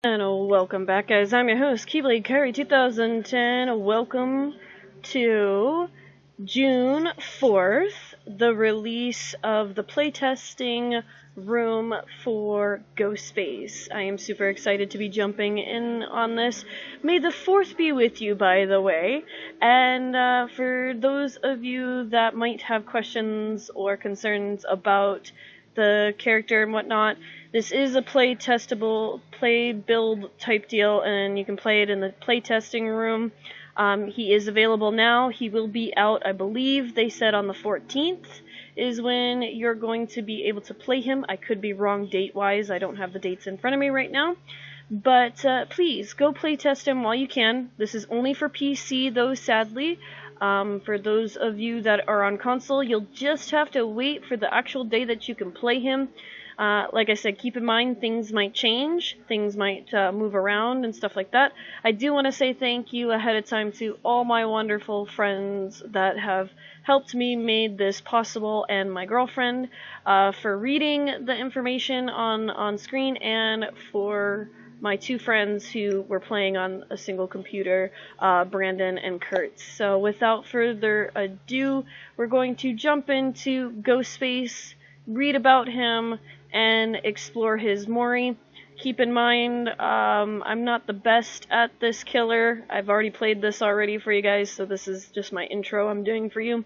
And welcome back, guys. I'm your host, Keyblade Curry 2010. Welcome to June 4th, the release of the playtesting room for Ghostface. I am super excited to be jumping in on this. May the 4th be with you, by the way. And for those of you that might have questions or concerns about the character and whatnot, this is a play build type deal, and you can play it in the play testing room. He is available now. He will be out, I believe they said on the 14th is when you're going to be able to play him. I could be wrong date wise, I don't have the dates in front of me right now. But please go play test him while you can. This is only for PC though, sadly. For those of you that are on console, you'll just have to wait for the actual day that you can play him. Like I said, keep in mind things might change, things might move around and stuff like that. I do want to say thank you ahead of time to all my wonderful friends that have helped me made this possible, and my girlfriend for reading the information on screen, and for my two friends who were playing on a single computer, Brandon and Kurt. So without further ado, we're going to jump into Ghostface, read about him, and explore his Mori. Keep in mind, I'm not the best at this killer. I've already played this already for you guys, so this is just my intro I'm doing for you.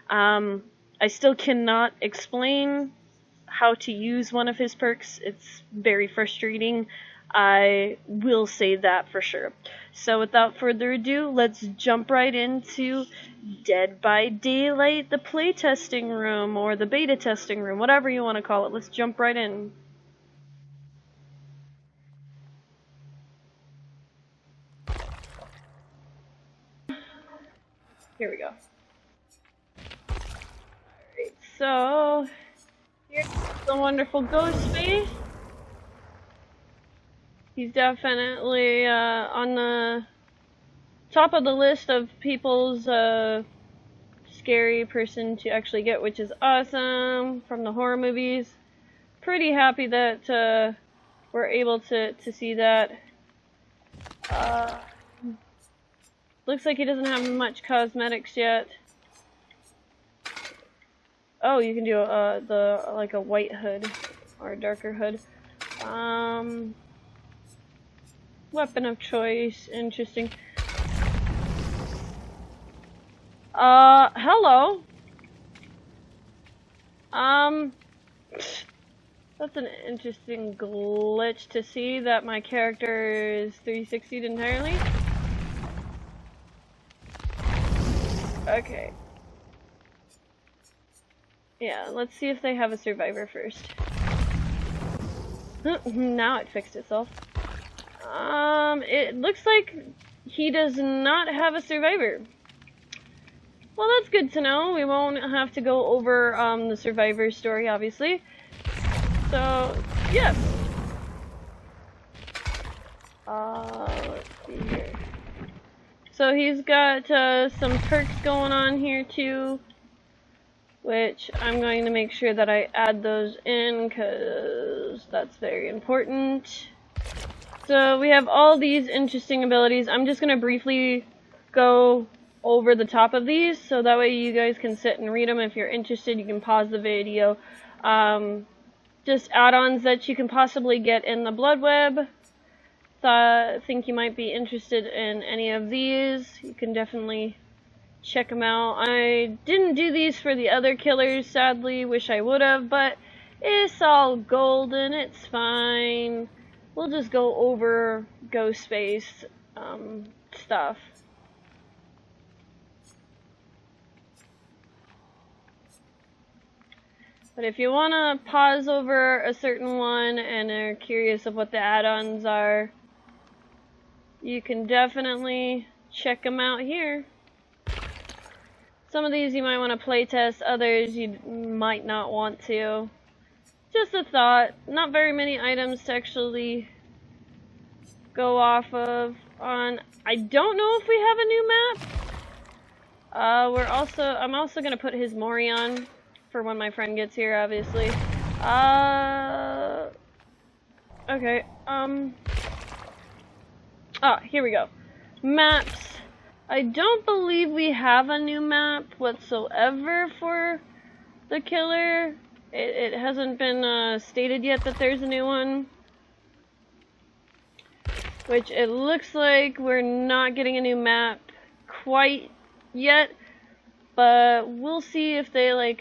I still cannot explain how to use one of his perks. It's very frustrating. I will say that for sure. So without further ado, let's jump right into Dead by Daylight, the playtesting room, or the beta testing room, whatever you want to call it. Let's jump right in. Here we go. Alright, so here's the wonderful Ghostface. He's definitely on the top of the list of people's scary person to actually get, which is awesome, from the horror movies. Pretty happy that we're able to see that. Looks like he doesn't have much cosmetics yet. Oh, you can do like a white hood or a darker hood. Weapon of choice, interesting. Hello. That's an interesting glitch to see that my character is 360'd entirely. Okay. Yeah, let's see if they have a survivor first. Now it fixed itself. It looks like he does not have a survivor. Well, that's good to know. We won't have to go over the survivor story, obviously. So, yeah. Let's see here. So he's got some perks going on here too, which I'm going to make sure that I add those in because that's very important. So we have all these interesting abilities. I'm just going to briefly go over the top of these so that way you guys can sit and read them. If you're interested, you can pause the video. Just add-ons that you can possibly get in the Blood Web. Think you might be interested in any of these. You can definitely check them out. I didn't do these for the other killers, sadly. Wish I would have, but it's all golden. It's fine. We'll just go over Ghostface stuff. But if you want to pause over a certain one and are curious of what the add-ons are, you can definitely check them out here. Some of these you might want to playtest, others you might not want to. Just a thought. Not very many items to actually go off of. I don't know if we have a new map. I'm also gonna put his Mori on for when my friend gets here, obviously. Okay. Ah, here we go. Maps. I don't believe we have a new map whatsoever for the killer. It hasn't been stated yet that there's a new one. Which it looks like we're not getting a new map quite yet. But we'll see if they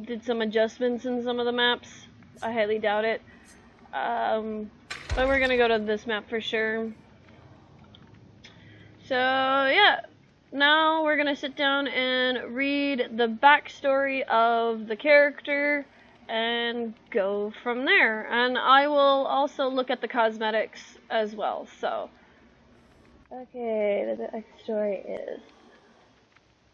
did some adjustments in some of the maps. I highly doubt it. But we're gonna go to this map for sure. So yeah, now we're gonna sit down and read the backstory of the character and go from there. And I will also look at the cosmetics as well. So, okay, the backstory is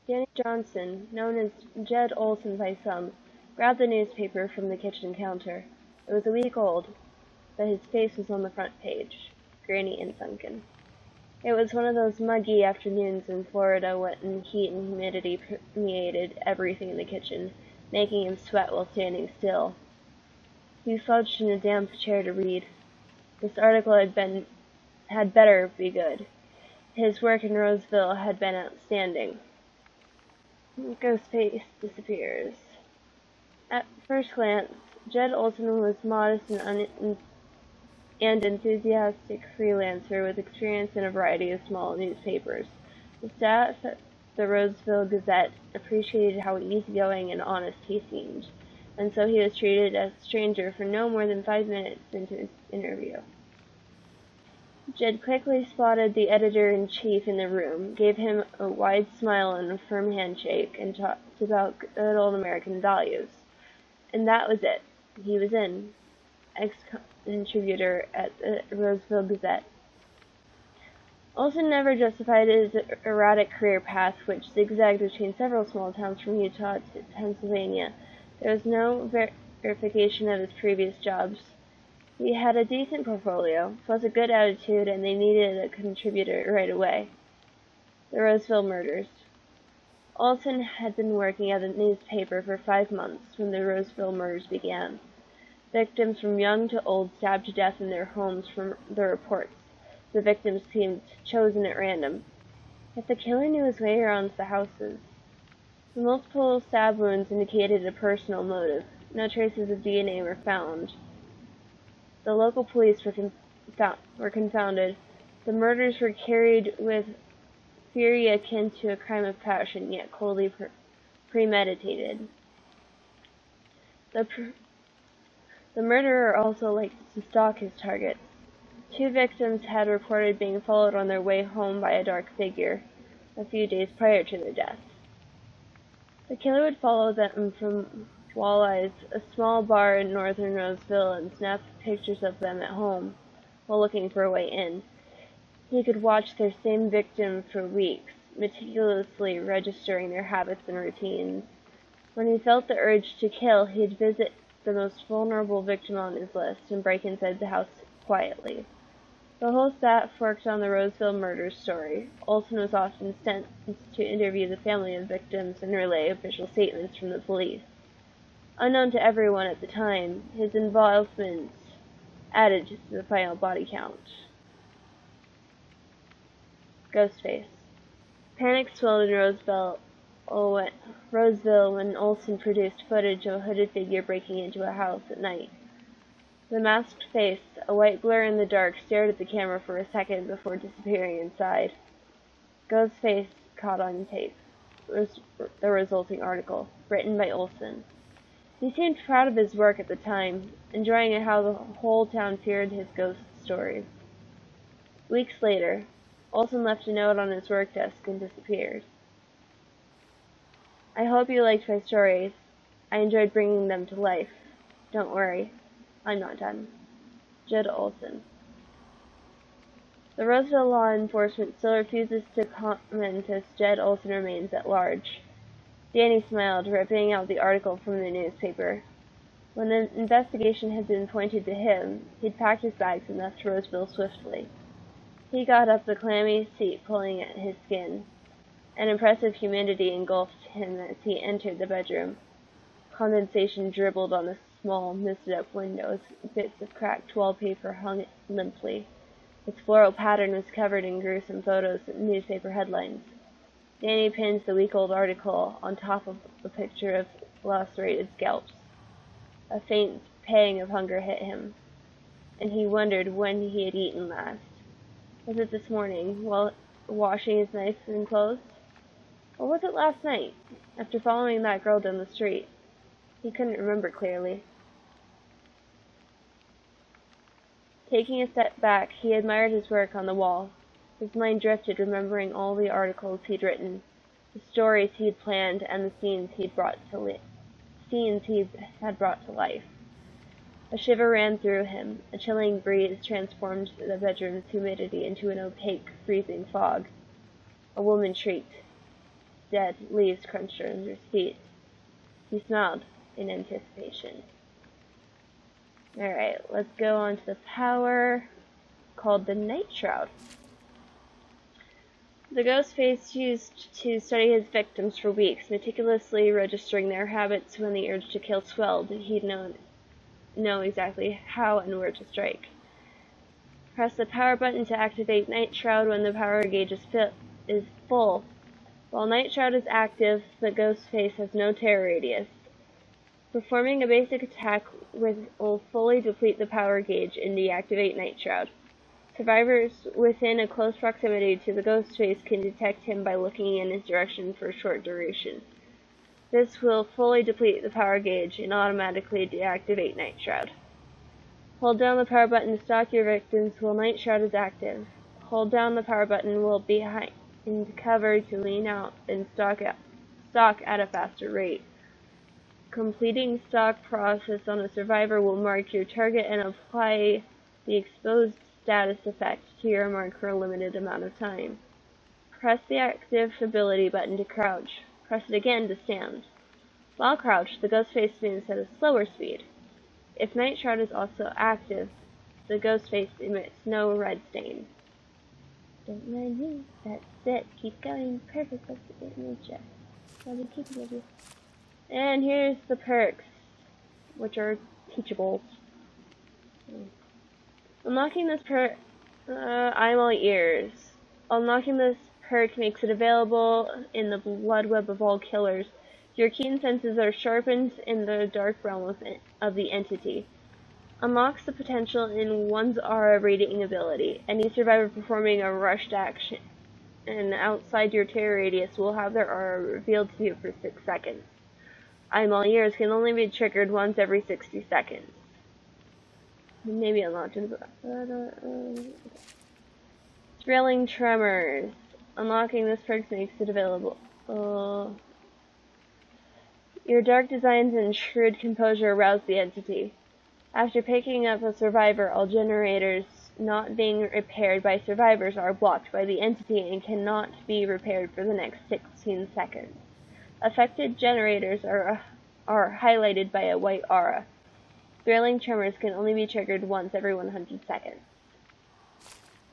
Danny Johnson, known as Jed Olson by some, grabbed the newspaper from the kitchen counter. It was a week old, but his face was on the front page, grainy and sunken. It was one of those muggy afternoons in Florida when heat and humidity permeated everything in the kitchen, making him sweat while standing still. He slouched in a damp chair to read. This article had better be good. His work in Roseville had been outstanding. Ghostface disappears. At first glance, Jed Olson was modest and enthusiastic freelancer with experience in a variety of small newspapers. The staff at the Roseville Gazette appreciated how easygoing and honest he seemed, and so he was treated as a stranger for no more than 5 minutes into his interview. Jed quickly spotted the editor-in-chief in the room, gave him a wide smile and a firm handshake, and talked about good old American values. And that was it. He was in. Ex-contributor at the Roseville Gazette. Olson never justified his erratic career path, which zigzagged between several small towns from Utah to Pennsylvania. There was no verification of his previous jobs. He had a decent portfolio, plus a good attitude, and they needed a contributor right away. The Roseville murders. Olson had been working at a newspaper for 5 months when the Roseville murders began. Victims from young to old stabbed to death in their homes. From the reports, the victims seemed chosen at random. Yet the killer knew his way around the houses. The multiple stab wounds indicated a personal motive. No traces of DNA were found. The local police were confounded. The murders were carried with fury akin to a crime of passion, yet coldly premeditated. The murderer also liked to stalk his targets. 2 victims had reported being followed on their way home by a dark figure a few days prior to their deaths. The killer would follow them from Walleyes, a small bar in northern Roseville, and snap pictures of them at home while looking for a way in. He could watch their same victim for weeks, meticulously registering their habits and routines. When he felt the urge to kill, he'd visit the most vulnerable victim on his list and break inside the house quietly. The whole staff worked on the Roseville murder story. Olson was often sent to interview the family of victims and relay official statements from the police. Unknown to everyone at the time, his involvement added to the final body count. Ghostface. Panic swelled in Roseville when Olson produced footage of a hooded figure breaking into a house at night. The masked face, a white blur in the dark, stared at the camera for a second before disappearing inside. Ghostface caught on tape. The resulting article, written by Olson. He seemed proud of his work at the time, enjoying how the whole town feared his ghost stories. Weeks later, Olson left a note on his work desk and disappeared. I hope you liked my stories. I enjoyed bringing them to life. Don't worry, I'm not done. Jed Olson. The Roseville law enforcement still refuses to comment as Jed Olson remains at large. Danny smiled, ripping out the article from the newspaper. When the investigation had been pointed to him, he'd packed his bags and left Roseville swiftly. He got up the clammy seat, pulling at his skin. An impressive humidity engulfed him as he entered the bedroom. Condensation dribbled on the small, misted-up windows. Bits of cracked wallpaper hung limply. Its floral pattern was covered in gruesome photos and newspaper headlines. Danny pins the week-old article on top of a picture of lacerated scalps. A faint pang of hunger hit him, and he wondered when he had eaten last. Was it this morning, while washing his knife and clothes? Or was it last night, after following that girl down the street? He couldn't remember clearly. Taking a step back, he admired his work on the wall. His mind drifted, remembering all the articles he'd written, the stories he'd planned, and the scenes he had brought to life. A shiver ran through him. A chilling breeze transformed the bedroom's humidity into an opaque, freezing fog. A woman shrieked. Dead leaves crunched under his feet. He smiled in anticipation. Alright, let's go on to the power called the Night Shroud. The Ghostface used to study his victims for weeks, meticulously registering their habits. When the urge to kill swelled, he'd know exactly how and where to strike. Press the power button to activate Night Shroud when the power gauge is full. While Night Shroud is active, the Ghostface has no terror radius. Performing a basic attack will fully deplete the power gauge and deactivate Night Shroud. Survivors within a close proximity to the Ghostface can detect him by looking in his direction for a short duration. This will fully deplete the power gauge and automatically deactivate Night Shroud. Hold down the power button to stalk your victims while Night Shroud is active. Hold down the power button while behind cover to lean out and stalk at a faster rate. Completing stalk process on a survivor will mark your target and apply the exposed status effect to your mark for a limited amount of time. Press the active ability button to crouch. Press it again to stand. While crouched, the Ghostface moves at a slower speed. If Night Shroud is also active, the Ghostface emits no red stain. Don't mind me. That's it. Keep going. Perfect. That's the nature. I'll be keeping with you. And here's the perks, which are teachables. Unlocking this perk, I'm all ears. Unlocking this perk makes it available in the blood web of all killers. Your keen senses are sharpened in the dark realm of the entity. Unlocks the potential in one's aura reading ability. Any survivor performing a rushed action and outside your terror radius will have their aura revealed to you for 6 seconds. I'm all ears can only be triggered once every 60 seconds. Maybe unlocked in Thrilling Tremors. Unlocking this perk makes it available. Your dark designs and shrewd composure arouse the entity. After picking up a survivor, all generators not being repaired by survivors are blocked by the entity and cannot be repaired for the next 16 seconds. Affected generators are highlighted by a white aura. Thrilling Tremors can only be triggered once every 100 seconds.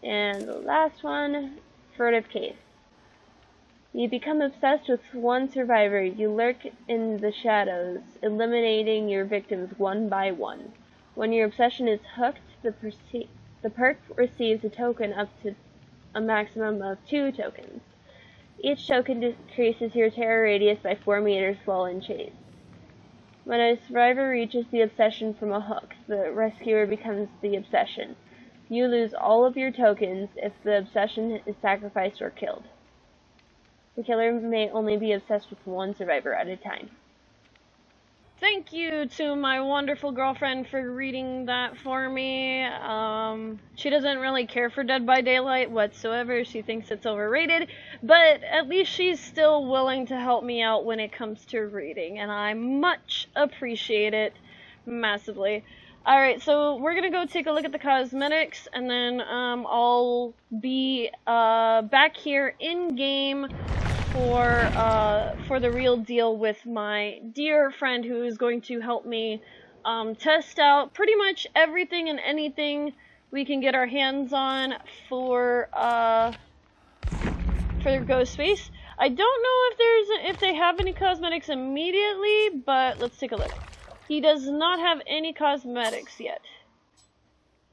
And the last one, Furtive Case. You become obsessed with one survivor. You lurk in the shadows, eliminating your victims one by one. When your obsession is hooked, the perk receives a token up to a maximum of 2 tokens. Each token decreases your terror radius by 4 meters while in chase. When a survivor reaches the obsession from a hook, the rescuer becomes the obsession. You lose all of your tokens if the obsession is sacrificed or killed. The killer may only be obsessed with one survivor at a time. Thank you to my wonderful girlfriend for reading that for me. She doesn't really care for Dead by Daylight whatsoever. She thinks it's overrated, but at least she's still willing to help me out when it comes to reading, and I much appreciate it massively. Alright, so we're gonna go take a look at the cosmetics, and then I'll be back here in-game for the real deal with my dear friend who is going to help me test out pretty much everything and anything we can get our hands on for Ghostface. I don't know if they have any cosmetics immediately, but let's take a look. He does not have any cosmetics yet.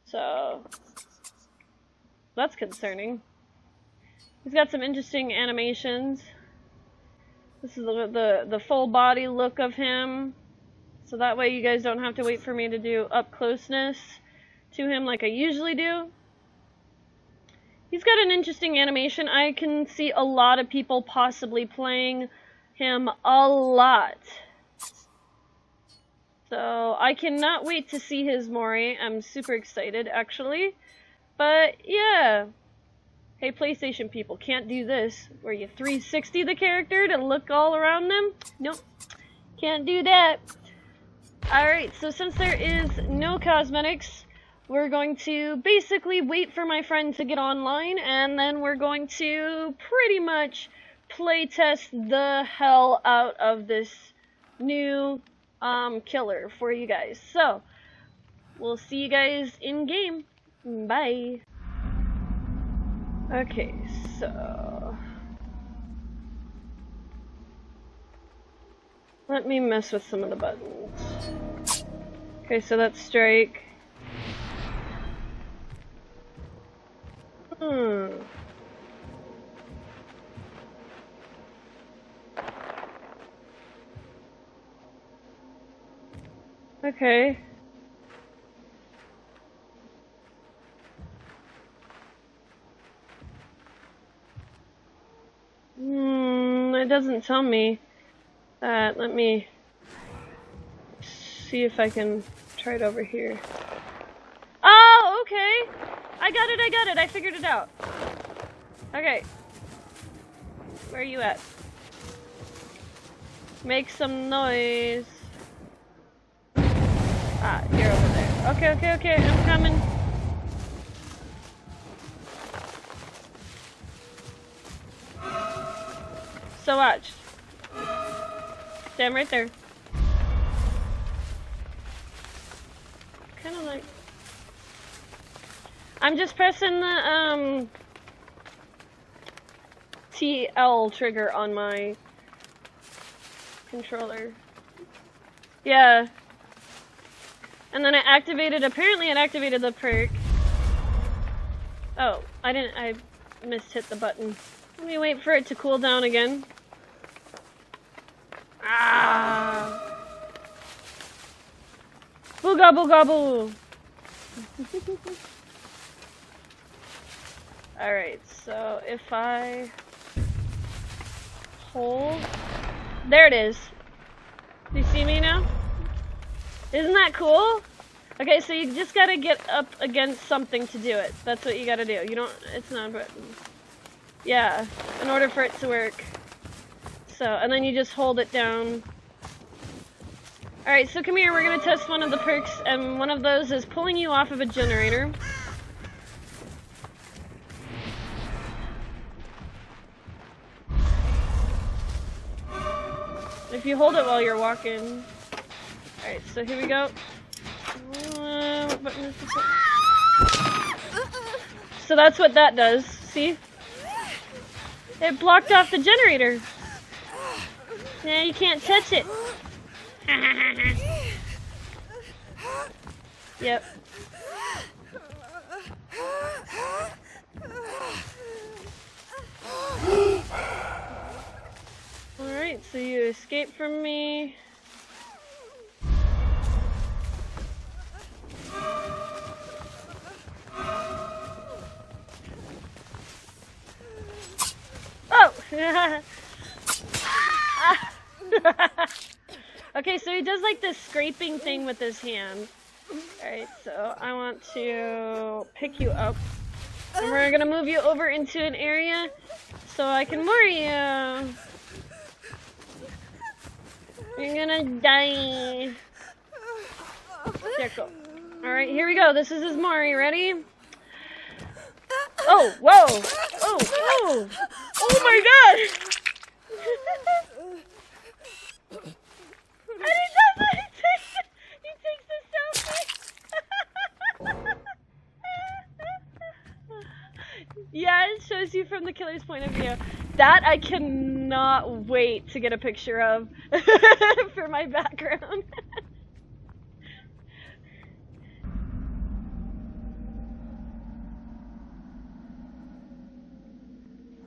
So that's concerning. He's got some interesting animations. This is the full body look of him. So that way you guys don't have to wait for me to do up closeness to him like I usually do. He's got an interesting animation. I can see a lot of people possibly playing him a lot. So I cannot wait to see his Mori. I'm super excited, actually. But yeah. Hey, PlayStation people, can't do this where you 360 the character to look all around them. Nope. Can't do that. Alright, so since there is no cosmetics, we're going to basically wait for my friend to get online, and then we're going to pretty much playtest the hell out of this new killer for you guys. So, we'll see you guys in game. Bye. Okay, so let me mess with some of the buttons. Okay, so that's strike. Okay. It doesn't tell me that. Let me see if I can try it over here. Oh, okay. I got it. I figured it out. Okay. Where are you at? Make some noise. Ah, you're over there. Okay. I'm coming. So watch. Stand right there. Kind of like... I'm just pressing the TL trigger on my controller. Yeah. And then apparently it activated the perk. Oh, I mishit the button. Let me wait for it to cool down again. Ah! Booga booga boo! Alright, so if I hold... There it is. Do you see me now? Isn't that cool? Okay, so you just gotta get up against something to do it. That's what you gotta do. You don't... It's not a button. Yeah, in order for it to work. So, and then you just hold it down. Alright, so come here, we're gonna test one of the perks, and one of those is pulling you off of a generator. If you hold it while you're walking. Alright, so here we go. What button is this? So that's what that does, see? It blocked off the generator. Now you can't touch it. Yep. Alright, so you escape from me. Oh! Okay, so he does like this scraping thing with his hand. Alright, so I want to pick you up. And we're gonna move you over into an area so I can Mori you. You're gonna die. Circle. Alright, here we go. This is his Mori. Ready? Oh, whoa! Oh! Oh my god! And he does it! He takes a selfie! Yeah, it shows you from the killer's point of view. That I cannot wait to get a picture of for my background.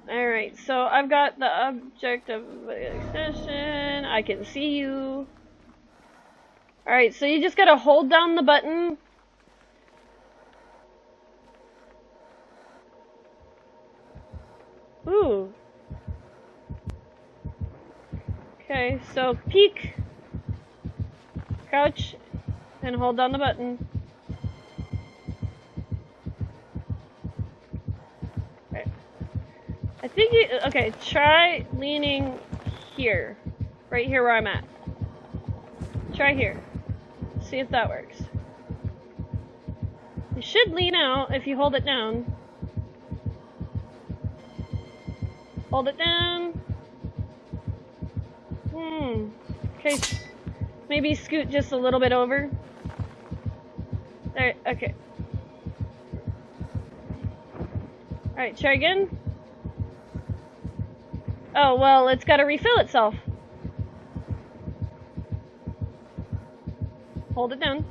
Alright, so I've got the object of extension. I can see you. Alright, so you just gotta hold down the button. Ooh. Okay, so peek, crouch, and hold down the button. Okay. I think you, okay, try leaning here. Right here where I'm at. Try here. See if that works. You should lean out if you hold it down. Hold it down. Okay. Maybe scoot just a little bit over. There, okay. Alright, try again. Oh, well, it's gotta refill itself. Hold it down.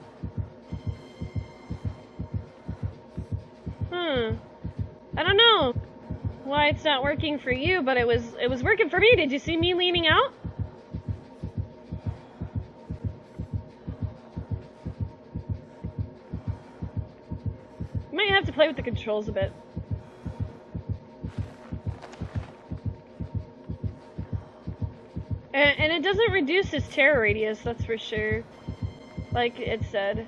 I don't know why it's not working for you, but it was working for me. Did you see me leaning out? Might have to play with the controls a bit. And it doesn't reduce his terror radius, that's for sure. Like it said.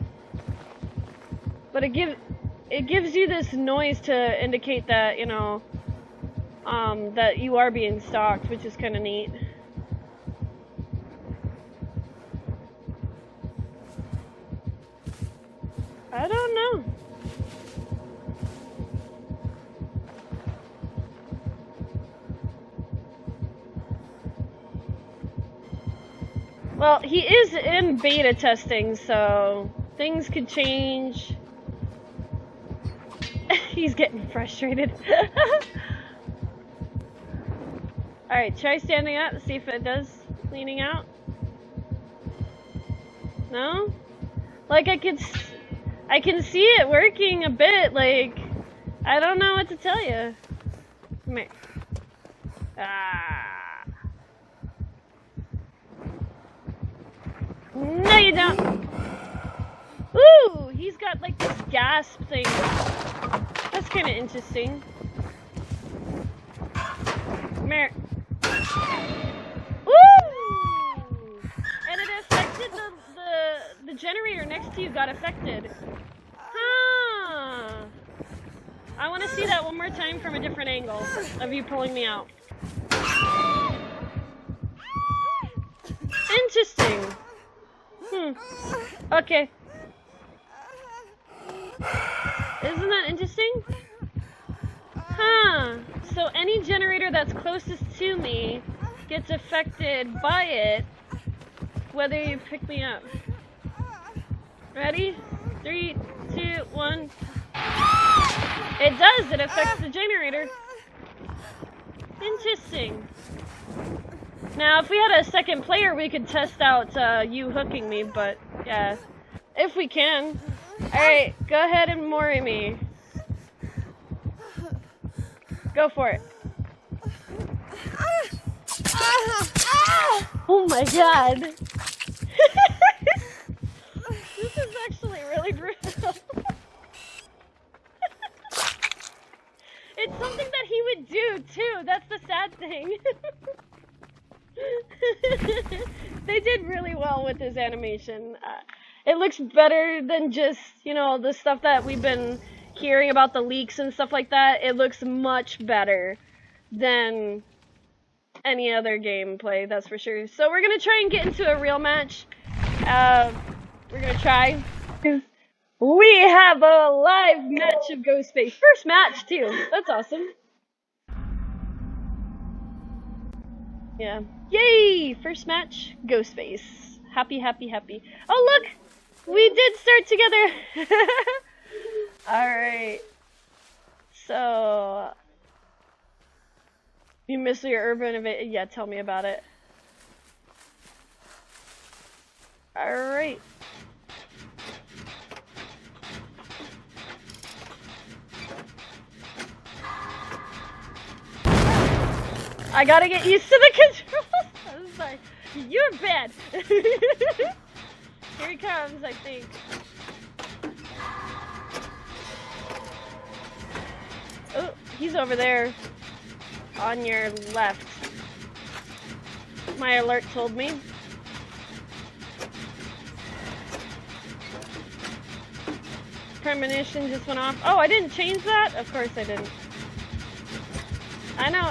But it gives you this noise to indicate that, you know, that you are being stalked, which is kind of neat. I don't know. Well, he is in beta testing, so things could change. He's getting frustrated. Alright, try standing up, see if it does leaning out. No? Like, I can see it working a bit, like, I don't know what to tell you. Come here. Ah. No, you don't. Ooh, he's got like this gasp thing. That's kind of interesting. Come here. Ooh! And it affected the generator next to you got affected. Huh. I want to see that one more time from a different angle of you pulling me out. Interesting. Okay. Isn't that interesting? Huh. So any generator that's closest to me gets affected by it, whether you pick me up. Ready? 3, 2, 1. It does! It affects the generator. Interesting. Now, if we had a second player, we could test out you hooking me, but yeah. If we can. Alright, go ahead and Mori me. Go for it. Oh my god. This is actually really brutal. It's something that he would do too. That's the sad thing. They did really well with his animation. It looks better than just, you know, the stuff that we've been hearing about, the leaks and stuff like that. It looks much better than any other gameplay, that's for sure. So we're gonna try and get into a real match. We're gonna try. We have a live match of Ghostface. First match too. That's awesome. Yeah. Yay! First match, Ghostface. Happy, happy, happy. Oh look! We did start together! Alright. So... You miss your urban event? Yeah, tell me about it. Alright. I gotta get used to the controls. I'm sorry. You're bad. Here he comes, I think. Oh, he's over there. On your left. My alert told me. Premonition just went off. Oh, I didn't change that? Of course I didn't. I know.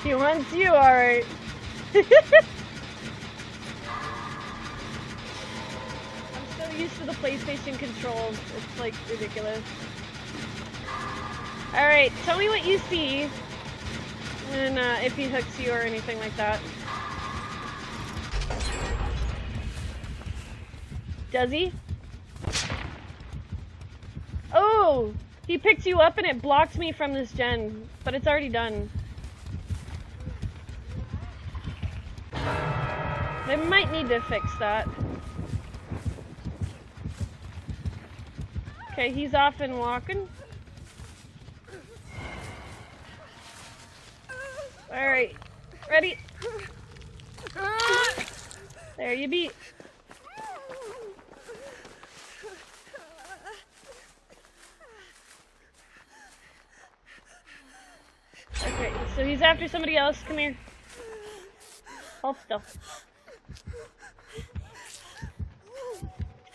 He wants you, alright. I'm so used to the PlayStation controls. It's like ridiculous. Alright, tell me what you see. And if he hooks you or anything like that. Does he? Oh! He picked you up and it blocked me from this gen. But it's already done. They might need to fix that. Okay, he's off and walking. Alright, ready? There you be. Okay, so he's after somebody else. Come here. Hold still.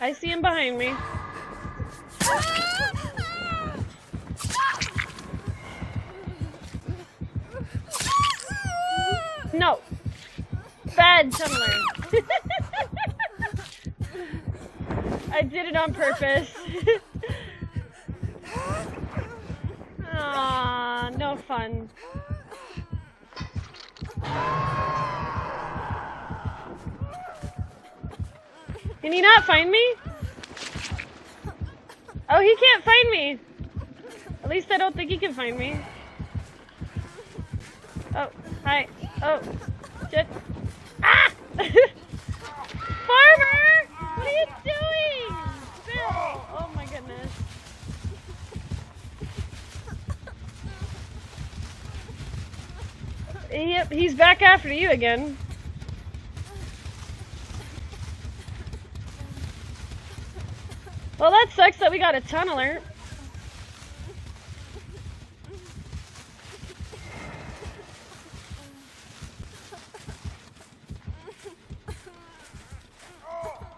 I see him behind me. No. Bad tunneler. I did it on purpose. Aw, no fun. Can he not find me? Oh, he can't find me. At least I don't think he can find me. Oh, hi. Oh, shit. Ah! Farmer! What are you doing? Bill! Oh my goodness. Yep, he's back after you again. Well, that sucks that we got a tunneler.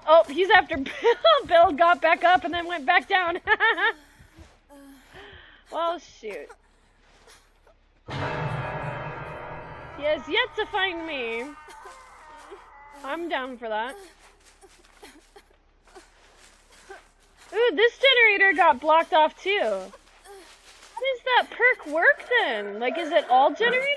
Oh, he's after Bill. Bill got back up and then went back down. Well, shoot. He has yet to find me. I'm down for that. Ooh, this generator got blocked off too. How does that perk work then? Like, is it all generators?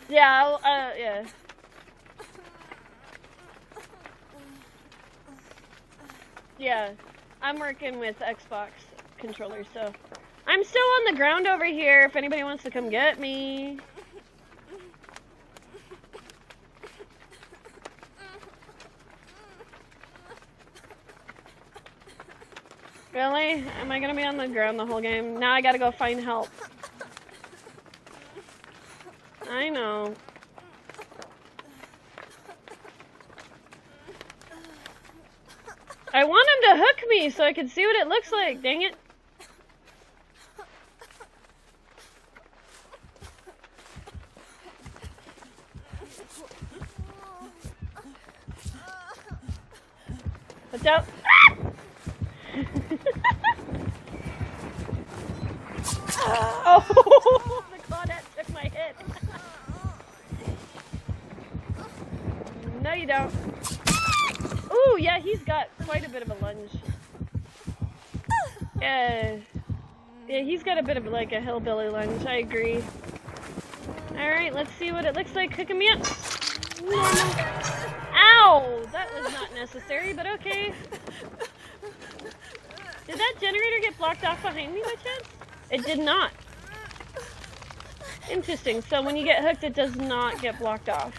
Yeah, yeah. Yeah, I'm working with Xbox controllers, so. I'm still on the ground over here if anybody wants to come get me. Really? Am I gonna be on the ground the whole game? Now I gotta go find help. I know. I want him to hook me so I can see what it looks like, dang it. Watch out. Oh, the Claudette took my hit. No, you don't. Ooh, yeah, he's got quite a bit of a lunge. Yeah, he's got a bit of like a hillbilly lunge, I agree. Alright, let's see what it looks like. Cooking me up. Ow! That was not necessary, but okay. Did that generator get blocked off behind me by chance? It did not. Interesting. So when you get hooked, it does not get blocked off.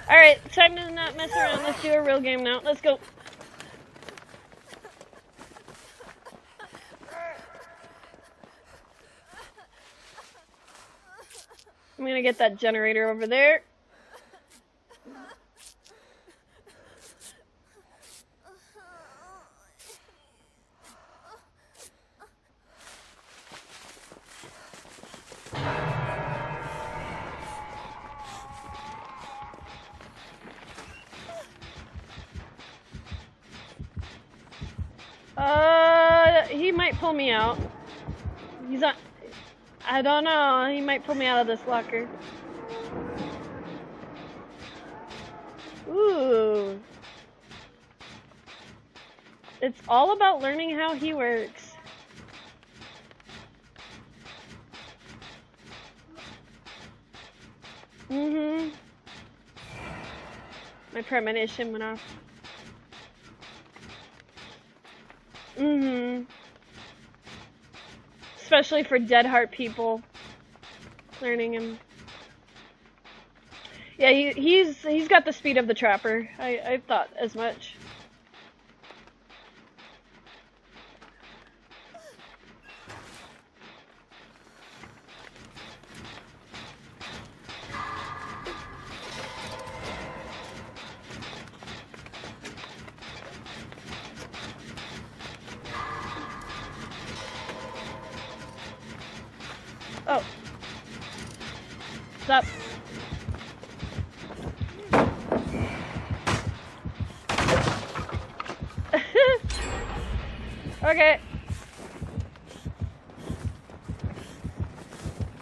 Alright, time to not mess around. Let's do a real game now. Let's go. I'm gonna get that generator over there. He might pull me out. He's on. I don't know. He might pull me out of this locker. Ooh. It's all about learning how he works. My premonition went off. Especially for dead heart people. Learning him. Yeah, he's got the speed of the trapper. I thought as much. Oh. Stop. Okay.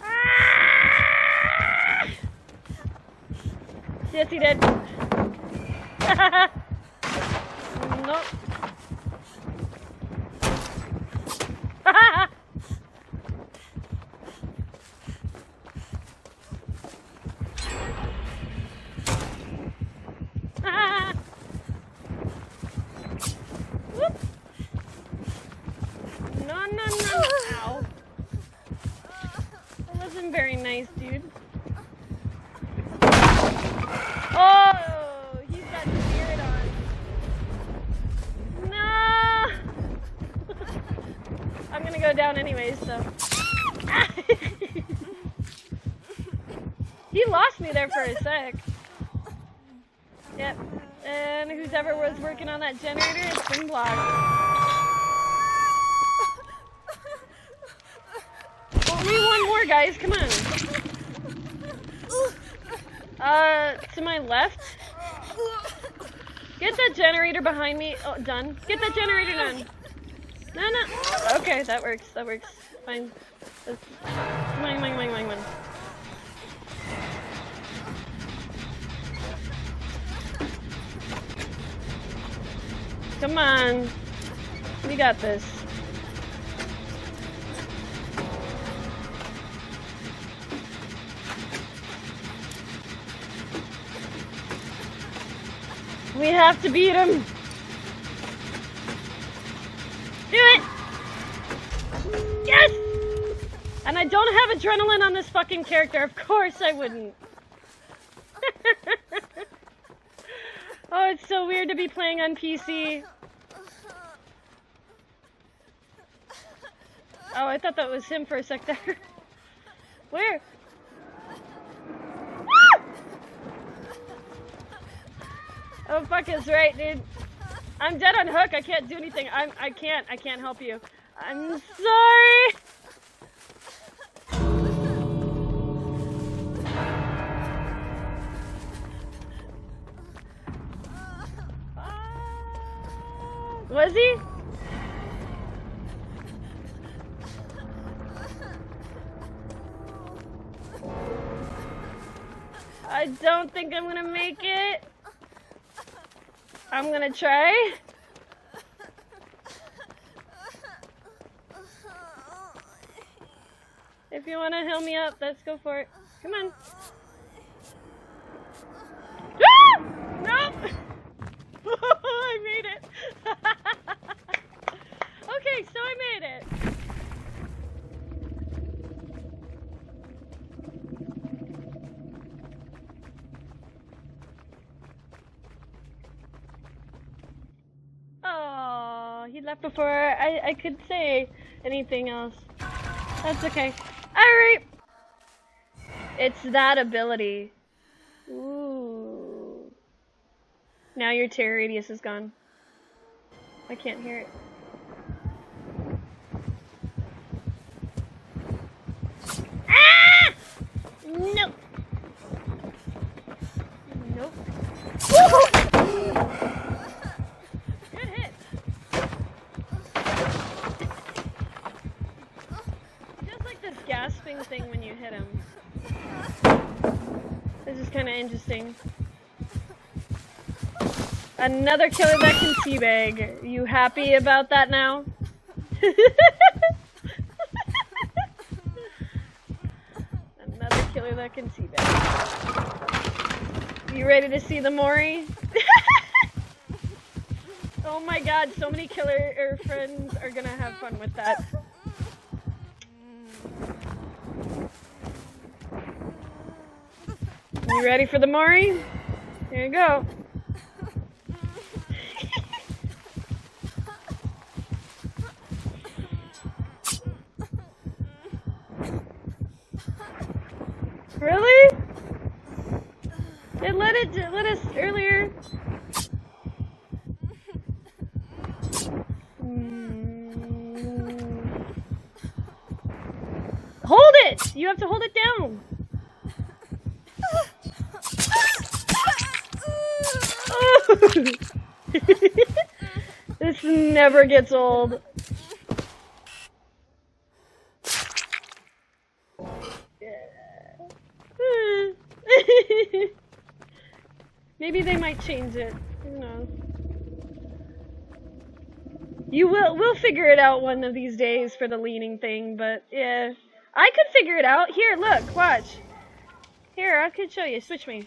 Ah! Yes, he did. Nope. Ow. That wasn't very nice, dude. Oh, he's got spirit on. No. I'm gonna go down anyways, so. He lost me there for a sec. Yep. And whoever was working on that generator, it's been blocked. Only one more, guys. Come on. To my left. Get that generator behind me. Oh, done. Get that generator done. No. Okay, that works. That works. Fine. Come on. Come on. We got this. We have to beat him. Do it. Yes. And I don't have adrenaline on this fucking character. Of course I wouldn't. Oh, it's so weird to be playing on PC. Oh, I thought that was him for a sec there. Where? Oh, fuck is right, dude. I'm dead on hook. I can't do anything. I can't help you. I'm sorry. Was he? I don't think I'm gonna make it. I'm gonna try. If you wanna heal me up, let's go for it. Come on. Ah! Nope. I made it. Okay, so I made it. that before I could say anything else. That's okay. Alright. It's that ability. Ooh. Now your tear radius is gone. I can't hear it. Ah! Nope. Nope. Good hit. He does like this gasping thing when you hit him. This is kind of interesting. Another killer that can teabag. You happy about that now? Another killer that can teabag. You ready to see the Mori? Oh my god, so many killer friends are gonna have fun with that. You ready for the Mori? Here you go. Really? It let us earlier. Hold it! You have to hold it down. This never gets old. Maybe they might change it. Who knows? We'll figure it out one of these days for the leaning thing, but yeah. I could figure it out. Here, look, watch. Here, I could show you. Switch me.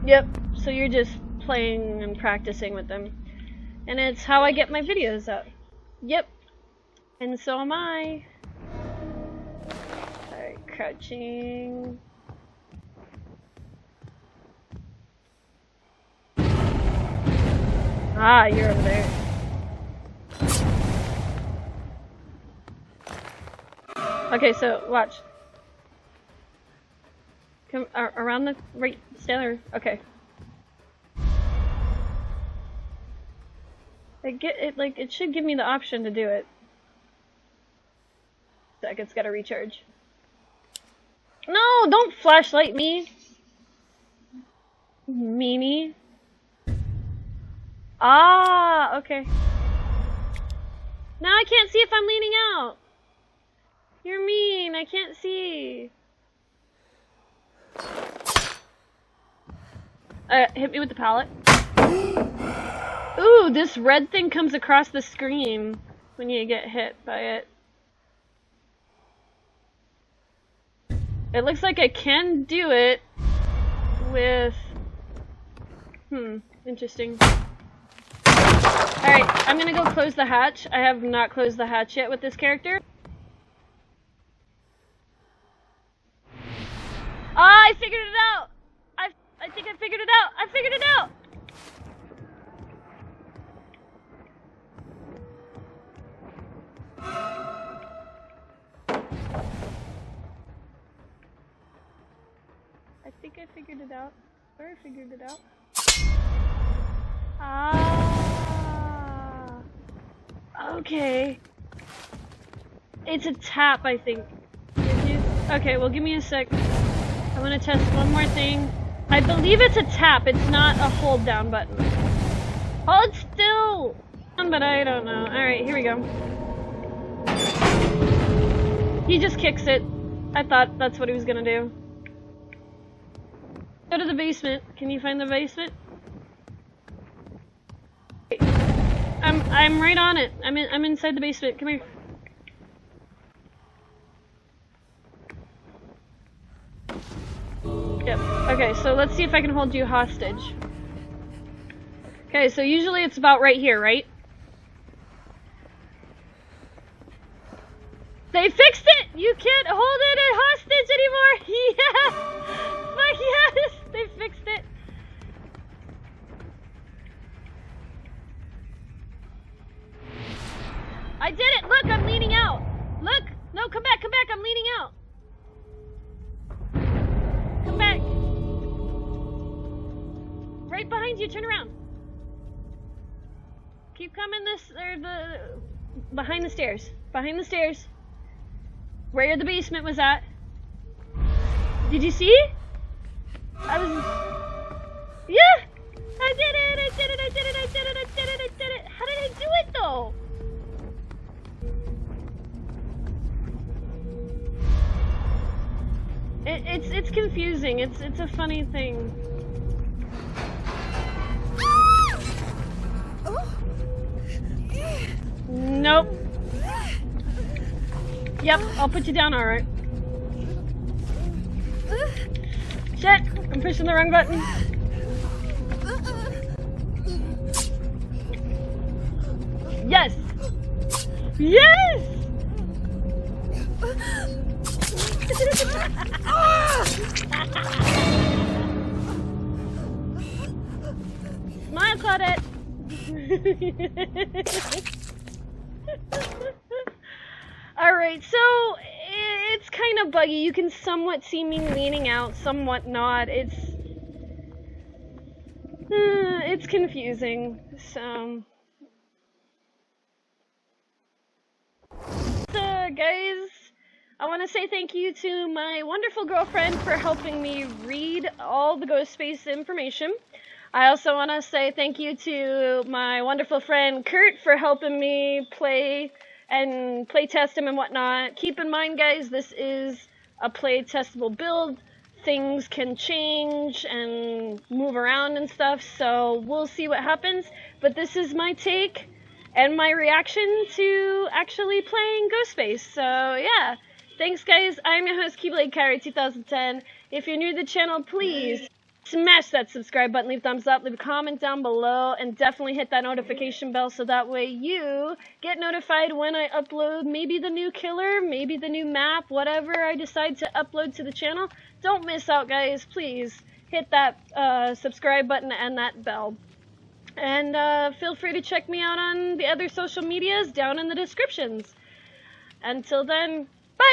Yep, so you're just playing and practicing with them. And it's how I get my videos up. Yep. And so am I. Alright, crouching. Ah, you're over there. Okay, so watch. Come around the right, stay there. Okay. It should give me the option to do it. It's gotta recharge. No, don't flashlight me. Meanie. Ah, okay. Now I can't see if I'm leaning out. You're mean, I can't see. Hit me with the pallet. Ooh, this red thing comes across the screen when you get hit by it. It looks like I can do it with... interesting. Alright, I'm gonna go close the hatch. I have not closed the hatch yet with this character. Ah, I figured it out! I think I figured it out! I figured it out! I think I figured it out. Or I figured it out. Ah. Okay. It's a tap, I think. Okay, well, give me a sec. I'm gonna test one more thing. I believe it's a tap. It's not a hold down button. Hold still! But I don't know. Alright, here we go. He just kicks it. I thought that's what he was gonna do. Go to the basement. Can you find the basement? I'm right on it. I'm inside the basement. Come here. Yep. Okay, so let's see if I can hold you hostage. Okay, so usually it's about right here, right? They fixed it! You can't hold it hostage anymore! Yes! Fuck yes! They fixed it! I did it! Look, I'm leaning out! Look! No, come back, I'm leaning out! Come back! Right behind you, turn around. Keep coming behind the stairs. Behind the stairs. Where the basement was at. Did you see? Yeah! I did it! How did I do it though? It's confusing. It's a funny thing. Nope. Yep, I'll put you down, alright. Shit, I'm pushing the wrong button. Yes! Yes! Smile, Claudette! Alright, so it's kind of buggy. You can somewhat see me leaning out, somewhat not. It's confusing. So guys, I want to say thank you to my wonderful girlfriend for helping me read all the Ghostspace information. I also want to say thank you to my wonderful friend Kurt for helping me play test him and whatnot. Keep in mind, guys, this is a play testable build. Things can change and move around and stuff, so we'll see what happens. But this is my take and my reaction to actually playing Ghostspace. So yeah, thanks guys. I'm your host, Keyblade Kairi 2010. If you're new to the channel, please smash that subscribe button, leave a thumbs up, leave a comment down below, and definitely hit that notification bell so that way you get notified when I upload maybe the new killer, maybe the new map, whatever I decide to upload to the channel. Don't miss out, guys. Please hit that subscribe button and that bell. And feel free to check me out on the other social medias down in the descriptions. Until then, bye!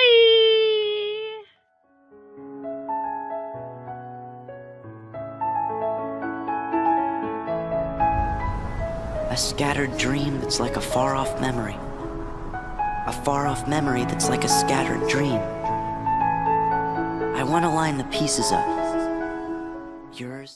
A scattered dream that's like a far-off memory. A far-off memory that's like a scattered dream. I want to line the pieces up. Yours.